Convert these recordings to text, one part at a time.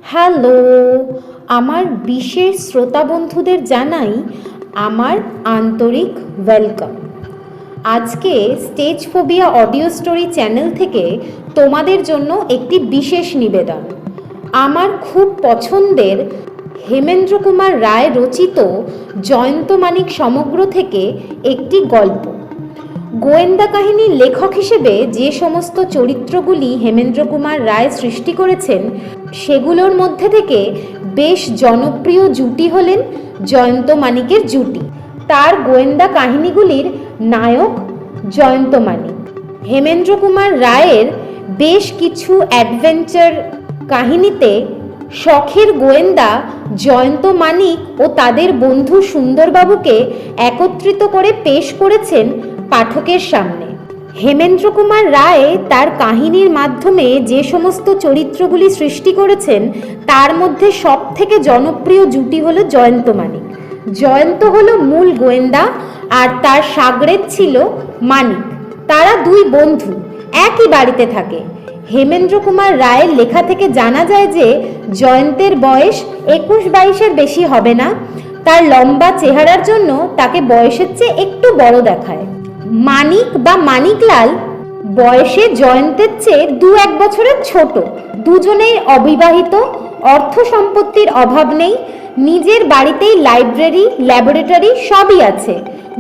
Hello, আমার বিশেষ শ্রোতা বন্ধুদের জানাই আমার আন্তরিক ওয়েলকাম। আজকে stage phobia audio story channel থেকে তোমাদের জন্য একটি বিশেষ নিবেদন। আমার খুব পছন্দের হেমেন্দ্র কুমার রায় রচিত জয়ন্ত মানিক সমগ্র থেকে একটি গল্প। গোয়েন্দা কাহিনীর লেখক হিসেবে যে সমস্ত চরিত্রগুলি হেমেন্দ্র কুমার রায় সৃষ্টি করেছেন সেগুলোর মধ্যে থেকে বেশ জনপ্রিয় জুটি হলেন জয়ন্ত মানিকের জুটি। তার গোয়েন্দা কাহিনীগুলির নায়ক জয়ন্ত মানিক। হেমেন্দ্র কুমার রায়ের বেশ কিছু অ্যাডভেঞ্চার কাহিনীতে শখের গোয়েন্দা জয়ন্ত মানিক ও তাদের বন্ধু সুন্দরবাবুকে একত্রিত করে পেশ করেছেন পাঠকের সামনে। হেমেন্দ্র কুমার রায় তার কাহিনীর মাধ্যমে যে সমস্ত চরিত্রগুলি সৃষ্টি করেছেন তার মধ্যে সব থেকে জনপ্রিয় জুটি হলো জয়ন্ত মানিক। জয়ন্ত হলো মূল গোয়েন্দা আর তার সাগরেদ ছিল মানিক। তারা দুই বন্ধু, একই বাড়িতে থাকে। হেমেন্দ্র কুমার রায়ের লেখা থেকে জানা যায় যে জয়ন্তের বয়স 21-22-এর বেশি হবে না। তার লম্বা চেহারার জন্য তাকে বয়সের চেয়ে একটু বড় দেখায়। মানিক বা মানিকলাল বয়সে জয়ন্তের চেয়ে 2-1 বছরের ছোট। দুজনেই অবিবাহিত, অর্থ সম্পত্তির অভাব নেই, নিজের বাড়িতেই লাইব্রেরি, ল্যাবরেটরি সবই আছে।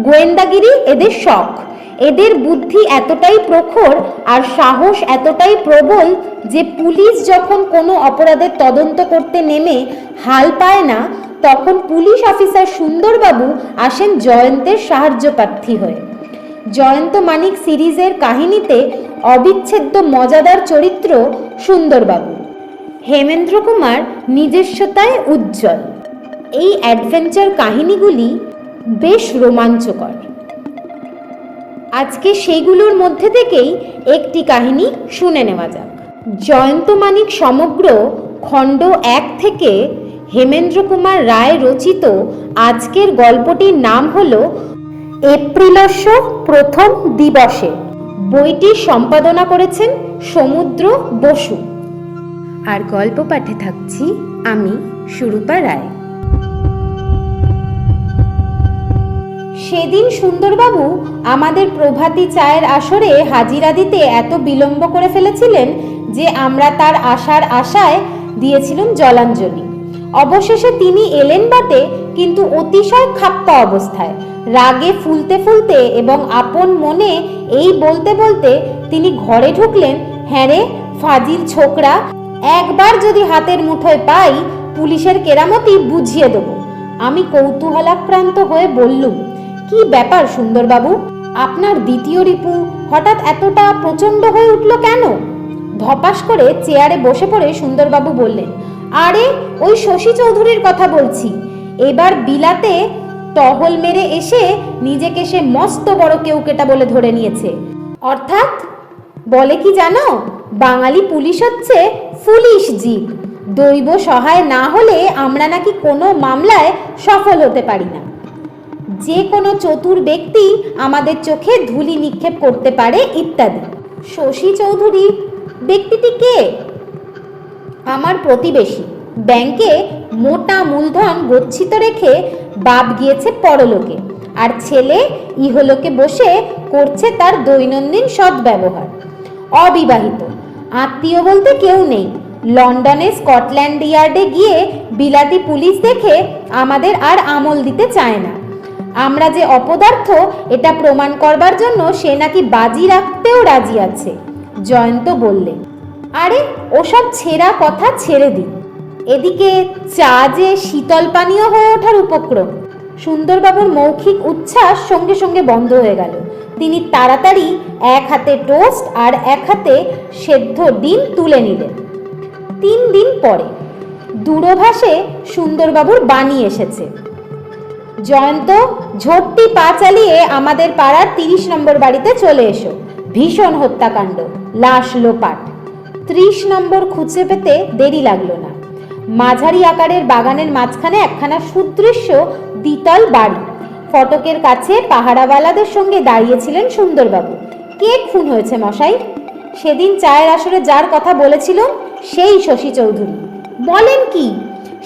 গোয়েন্দাগিরি এদের শখ। এদের বুদ্ধি এতটাই প্রখর আর সাহস এতটাই প্রবল যে পুলিশ যখন কোনো অপরাধের তদন্ত করতে নেমে হাল পায় না, তখন পুলিশ অফিসার সুন্দরবাবু আসেন জয়ন্তের সাহায্যপ্রার্থী হয়ে। জয়ন্ত মানিক সিরিজের কাহিনীতে অবিচ্ছেদ্য মজাদার চরিত্র সুন্দরবাবু। হেমেন্দ্র কুমার নিজস্বতায় উজ্জ্বল। এই অ্যাডভেঞ্চার কাহিনীগুলি বেশ রোমাঞ্চকর। আজকে সেইগুলোর মধ্যে থেকেই একটি কাহিনী শুনে নেওয়া যাক। জয়ন্ত মানিক সমগ্র খণ্ড 1 থেকে হেমেন্দ্র কুমার রায় রচিত আজকের গল্পটির নাম হলো এপ্রিলস্য প্রথম দিবসে। বইটি সম্পাদনা করেছেন সমুদ্র বসু। আর গল্প পাঠে থাকছি আমি সুরূপা রায়। সেদিন সুন্দরবাবু আমাদের প্রভাতী চায়ের আসরে হাজিরা দিতে এত বিলম্ব করে ফেলেছিলেন যে আমরা তার আসার আশায় দিয়েছিলাম জলাঞ্জলি। অবশেষে তিনি এলেন বটে, কিন্তু অতিশয় খাপ্পা অবস্থায়। রাগে ফুলতে ফুলতে এবং আপন মনে এই বলতে বলতে তিনি ঘরে ঢুকলেন। হ্যাঁ রে ফাজিল ছোকরা, একবার যদি হাতের মুঠোয় পাই পুলিশের কেরামতি বুঝিয়ে দেব। আমি কৌতূহলাক্রান্ত হয়ে বললুম, কি ব্যাপার সুন্দরবাবু, আপনার দ্বিতীয় রিপু হঠাৎ এতটা প্রচণ্ড হয়ে উঠল কেন? ধপাস করে চেয়ারে বসে পড়ে সুন্দরবাবু বললেন, আরে ওই শশী চৌধুরীর কথা বলছি। এবার বিলাতে টহল মেরে এসে নিজেকে সে মস্ত বড় কেউকেটা বলে ধরে নিয়েছে। অর্থাৎ বলে কি জানো, বাঙালি পুলিশ হচ্ছে ফুলিশ জীব। দৈব সহায় না হলে আমরা নাকি কোনো মামলায় সফল হতে পারি না। যে কোনো চতুর ব্যক্তি আমাদের চোখে ধুলি নিক্ষেপ করতে পারে ইত্যাদি। শশী চৌধুরী ব্যক্তিটি কে? আমার প্রতিবেশী। ব্যাংকে মোটা মূলধন গচ্ছিত রেখে বাপ গিয়েছে পরলোকে, আর ছেলে ইহলোকে বসে করছে তার দৈনন্দিন সদ্ব্যবহার। অবিবাহিত, আত্মীয় বলতে কেউ নেই। লন্ডনে স্কটল্যান্ড ইয়ার্ডে গিয়ে বিলাতি পুলিশ দেখে আমাদের আর আমল দিতে চায় না। আমরা যে অপদার্থ এটা প্রমাণ করবার জন্য সে নাকি বাজি রাখতেও রাজি আছে। জয়ন্ত বললেন, আরে ওসব ছেঁড়া কথা ছেড়ে দিন। এদিকে চা যে শীতল পানীয় হয়ে ওঠার উপক্রম। সুন্দরবাবুর মৌখিক উচ্ছ্বাস সঙ্গে সঙ্গে বন্ধ হয়ে গেল। তিনি তাড়াতাড়ি এক হাতে টোস্ট আর এক হাতে সেদ্ধ ডিম তুলে নিলেন। 3 দিন পরে দূরভাষে সুন্দরবাবুর বাণী এসেছে, জয়ন্ত ঝট্টি পা চালিয়ে আমাদের পাড়ার 30 নম্বর বাড়িতে চলে এসো। ভীষণ হত্যাকাণ্ড, লাশ লোপাট। 30 নম্বর খুঁজে পেতে দেরি লাগলো না। মাঝারি আকারের বাগানের মাঝখানে একখানা সুদৃশ্য দ্বিতল বাড়ি। ফটকের কাছে পাহারাওয়ালাদের সঙ্গে দাঁড়িয়েছিলেন সুন্দরবাবু। কে খুন হয়েছে মশাই? সেদিন চায়ের আসরে যার কথা বলেছিল সেই শশী চৌধুরী। বলেন কি?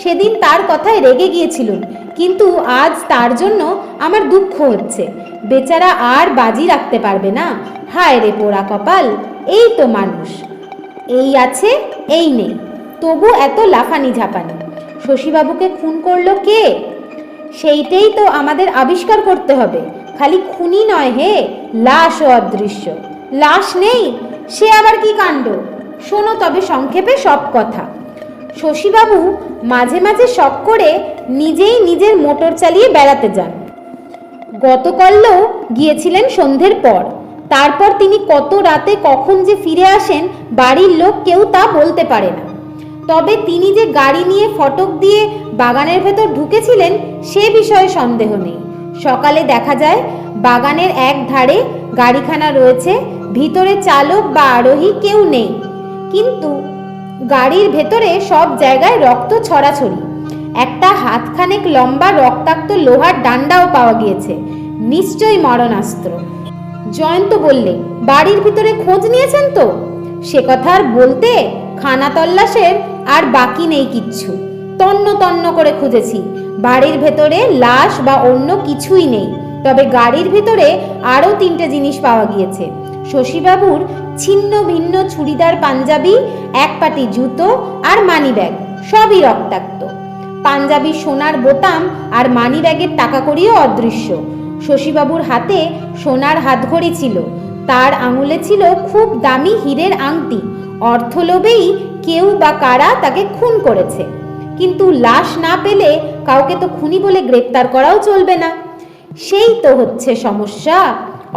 সেদিন তার কথায় রেগে গিয়েছিলুম, কিন্তু আজ তার জন্য আমার দুঃখ হচ্ছে। বেচারা আর বাজি রাখতে পারবে না। হায় রে পোড়া কপাল! এই তো মানুষ, এই আছে এই নেই, তবু এত লাফানি ঝাপানি। শশীবাবুকে খুন করলো কে? সেইটাই তো আমাদের আবিষ্কার করতে হবে। খালি খুনি নয় হে, লাশও অদৃশ্য। লাশ নেই, সে আবার কি কাণ্ড! শোনো তবে সংক্ষেপে সব কথা। শশীবাবু মাঝে মাঝে শখ করে নিজেই নিজের মোটর চালিয়ে বেড়াতে যান। গতকালও গিয়েছিলেন সন্ধ্যের পর। তারপর তিনি কত রাতে কখন যে ফিরে আসেন বাড়ির লোক কেউ তা বলতে পারে না। তবে তিনি যে গাড়ি নিয়ে ফটক দিয়ে বাগানের ভেতর ঢুকেছিলেন সে বিষয়ে সন্দেহ নেই। সকালে দেখা যায় বাগানের এক ধারে গাড়িখানা রয়েছে, ভিতরে চালক বা আরোহী কেউ নেই, কিন্তু গাড়ির ভেতরে সব জায়গায় রক্ত ছড়াছড়ি। একটা হাতখানেক লম্বা রক্তাক্ত লোহার ডান্ডাও পাওয়া গিয়েছে, নিশ্চয়ই মরণাস্ত্র। জয়ন্ত বললে, বাড়ির ভিতরে খোঁজ নিয়েছেন তো? সে কথা আর বলতে, খানা তল্লাশের আর বাকি নেই কিচ্ছু। তন্ন তন্ন করে খুঁজেছি, বাড়ির ভেতরে লাশ বা অন্য কিছুই নেই। তবে গাড়ির ভিতরে আরও 3টে জিনিস পাওয়া গিয়েছে। শশীবাবুর ছিন্ন ভিন্ন চুড়িদার পাঞ্জাবি, এক পাটি জুতো আর মানিব্যাগ, সবই রক্তাক্ত। পাঞ্জাবির সোনার বোতাম আর মানিব্যাগের টাকা কড়িও অদৃশ্য। শশীবাবুর হাতে সোনার হাতঘড়ি ছিল, তার আঙুলে ছিল খুব দামি হীরের আংটি। অর্থলোভেই কেউ বা কারা তাকে খুন করেছে, কিন্তু লাশ না পেলে কাউকে তো খুনি বলে গ্রেপ্তার করাও চলবে না। সেই তো হচ্ছে সমস্যা।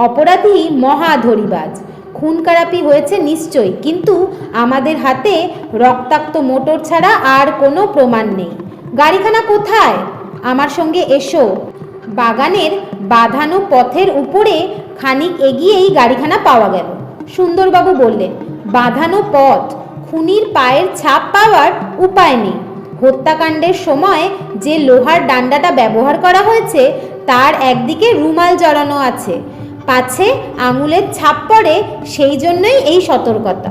অপরাধী মহা ধরিবাজ। খুন খারাপি হয়েছে নিশ্চয়ই, কিন্তু আমাদের হাতে রক্তাক্ত মোটর ছাড়া আর কোনো প্রমাণ নেই। গাড়িখানা কোথায়? আমার সঙ্গে এসো। বাগানের বাঁধানো পথের উপরে খানিক এগিয়েই গাড়িখানা পাওয়া গেল। সুন্দরবাবু বললেন, বাঁধানো পথ, খুনির পায়ের ছাপ পাওয়ার উপায় নেই। হত্যাকাণ্ডের সময় যে লোহার ডান্ডাটা ব্যবহার করা হয়েছে তার একদিকে রুমাল জড়ানো আছে, পাছে আঙুলের ছাপ পড়ে, সেই জন্যই এই সতর্কতা।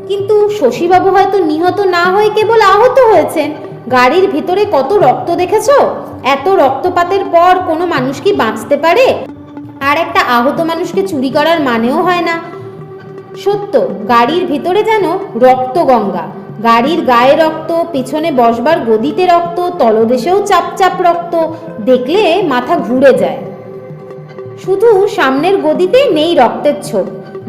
কিন্তু শশীবাবু হয়তো নিহত না হয়ে কেবল আহত হয়েছেন। গাড়ির ভিতরে কত রক্ত দেখেছো? এত রক্তপাতের পর কোনো মানুষ কি বাঁচতে পারে? আর একটা আহত মানুষকে চুরি করার মানেও হয় না। সত্য, গাড়ির ভিতরে যেন রক্ত গঙ্গা। গাড়ির গায়ে রক্ত, পিছনে বসবার গদিতে রক্ত, তলদেশেও চাপ চাপ রক্ত, দেখলে মাথা ঘুরে যায়। শুধু সামনের গদিতে নেই রক্তের ছোপ।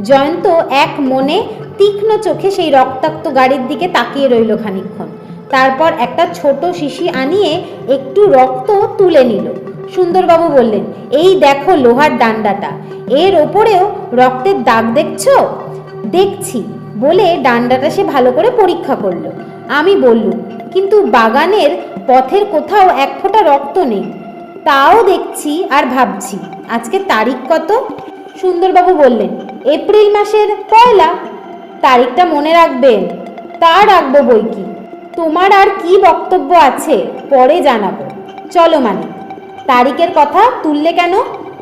জয়ন্ত এক মনে তীক্ষ্ণ চোখে সেই রক্তাক্ত গাড়ির দিকে তাকিয়ে রইল খানিকক্ষণ। তারপর একটা ছোট শিশি আনিয়ে একটু রক্ত তুলে নিল। সুন্দরবাবু বললেন, এই দেখো লোহার ডান্ডাটা, এর ওপরেও রক্তের দাগ দেখছো? দেখছি বলে ডান্ডাটা সে ভালো করে পরীক্ষা করলো। আমি বললুম, কিন্তু বাগানের পথের কোথাও এক ফোঁটা রক্ত নেই। তাও দেখছি আর ভাবছি, আজকে তারিখ কত? সুন্দরবাবু বললেন, এপ্রিল মাসের 1। তারিখটা মনে রাখবেন। তা রাখবো বই কি। তোমার আর কি বক্তব্য আছে পরে জানাবো। চলো মানে, তারিখের কথা তুললে কেন?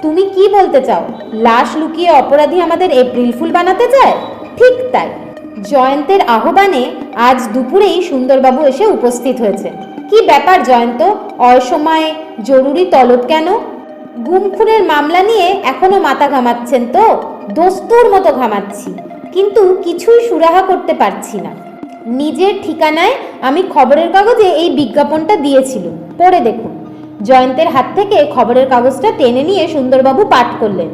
তুমি কি বলতে চাও? লাশ লুকিয়ে অপরাধী আমাদের এপ্রিল ফুল বানাতে চায়? ঠিক তাই। জয়ন্তের আহ্বানে আজ দুপুরেই সুন্দরবাবু এসে উপস্থিত হয়েছে। কি ব্যাপার জয়ন্ত, অসময়ে জরুরি তলব কেন? গুমখুনের মামলা নিয়ে এখনো মাথা ঘামাচ্ছেন তো? দস্তুর মতো ঘামাচ্ছি, কিন্তু কিছুই সুরাহা করতে পারছি না। নিজের ঠিকানায় আমি খবরের কাগজে এই বিজ্ঞাপনটা দিয়েছিলাম, পড়ে দেখুন। জয়ন্তের হাত থেকে খবরের কাগজটা টেনে নিয়ে সুন্দরবাবু পাঠ করলেন।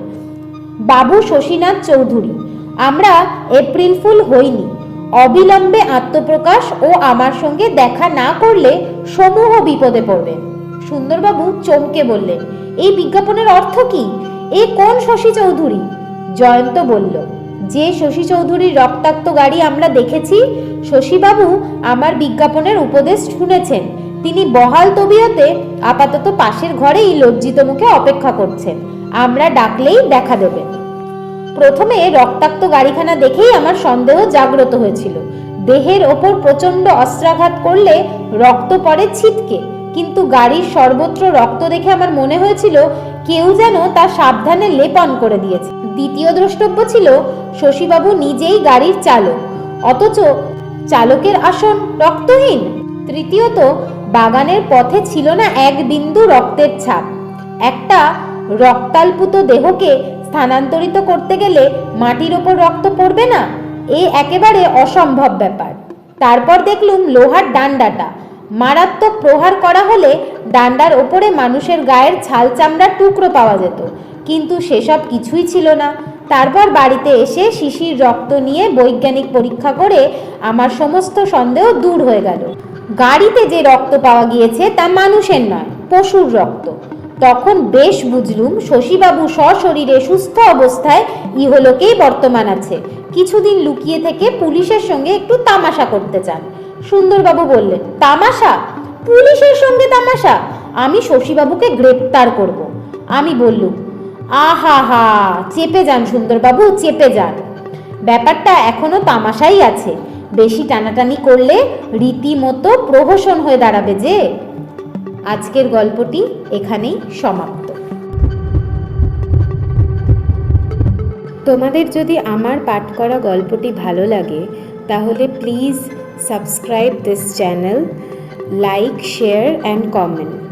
বাবু শশীনাথ চৌধুরী, আমরা এপ্রিল ফুল হইনি। অবিলম্বে আত্মপ্রকাশ ও আমার সঙ্গে দেখা না করলে সমূহ বিপদে পড়বেন। সুন্দরবাবু চমকে বললেন, এই বিজ্ঞাপনের অর্থ কি? এ কোন শশী চৌধুরী? জয়ন্ত বলল, যে শশী চৌধুরীর রক্তাক্ত গাড়ি আমরা দেখেছি, শশীবাবু আমার বিজ্ঞাপনের উপদেশ শুনেছেন। তিনি বহাল তবিয়তে আপাতত পাশের ঘরেই লজ্জিত মুখে অপেক্ষা করছেন। আমরা ডাকলেই দেখা দেবেন। প্রথমে রক্তাক্ত গাড়িখানা দেখেই আমার সন্দেহ জাগ্রত হয়েছিল। দেহের ওপর প্রচণ্ড অস্ত্রাঘাত করলে রক্ত পড়ে ছিটকে, কিন্তু গাড়ির সর্বত্র রক্ত দেখে আমার মনে হয়েছিল কেউ যেন তা সাবধানে লেপন করে দিয়েছে। দ্বিতীয় দ্রষ্টব্য ছিল শশীবাবু নিজেই গাড়ির চালক, অথচ চালকের আসন রক্তহীন। তৃতীয়ত, বাগানের পথে ছিল না এক বিন্দু রক্তের ছাপ। একটা রক্তাল্পুত দেহকে স্থানান্তরিত করতে গেলে মাটির ওপর রক্ত পড়বে না? এ একেবারে অসম্ভব ব্যাপার। তারপর দেখলুম লোহার ডান্ডাটা। মারাত্মক প্রহার করা হলে ডান্ডার ওপরে মানুষের গায়ের ছাল চামড়ার টুকরো পাওয়া যেত, কিন্তু সেসব কিছুই ছিল না। তারপর বাড়িতে এসে শিশির রক্ত নিয়ে বৈজ্ঞানিক পরীক্ষা করে আমার সমস্ত সন্দেহ দূর হয়ে গেল। গাড়িতে যে রক্ত পাওয়া গিয়েছে তা মানুষের নয়, পশুর রক্ত। তখন বেশ বুঝলুম শশীবাবু সশরীরে সুস্থ অবস্থায় ইহলোকেই বর্তমান আছে। কিছুদিন লুকিয়ে থেকে পুলিশের সঙ্গে একটু তামাশা করতে চান। সুন্দরবাবু বললেন, তামাশা? পুলিশের সঙ্গে তামাশা? আমি শশীবাবুকে গ্রেপ্তার করব। আমি বললুম, আহা হা, চেপে যান সুন্দরবাবু, চেপে যান। ব্যাপারটা এখনো তামাশাই আছে। বেশি টানাটানি করলে রীতিমতো প্রহসন হয়ে দাঁড়াবে যে। আজকের গল্পটি এখানেই সমাপ্ত। তোমাদের যদি আমার পাঠ করা গল্পটি ভালো লাগে তাহলে please subscribe this channel, like, share and comment.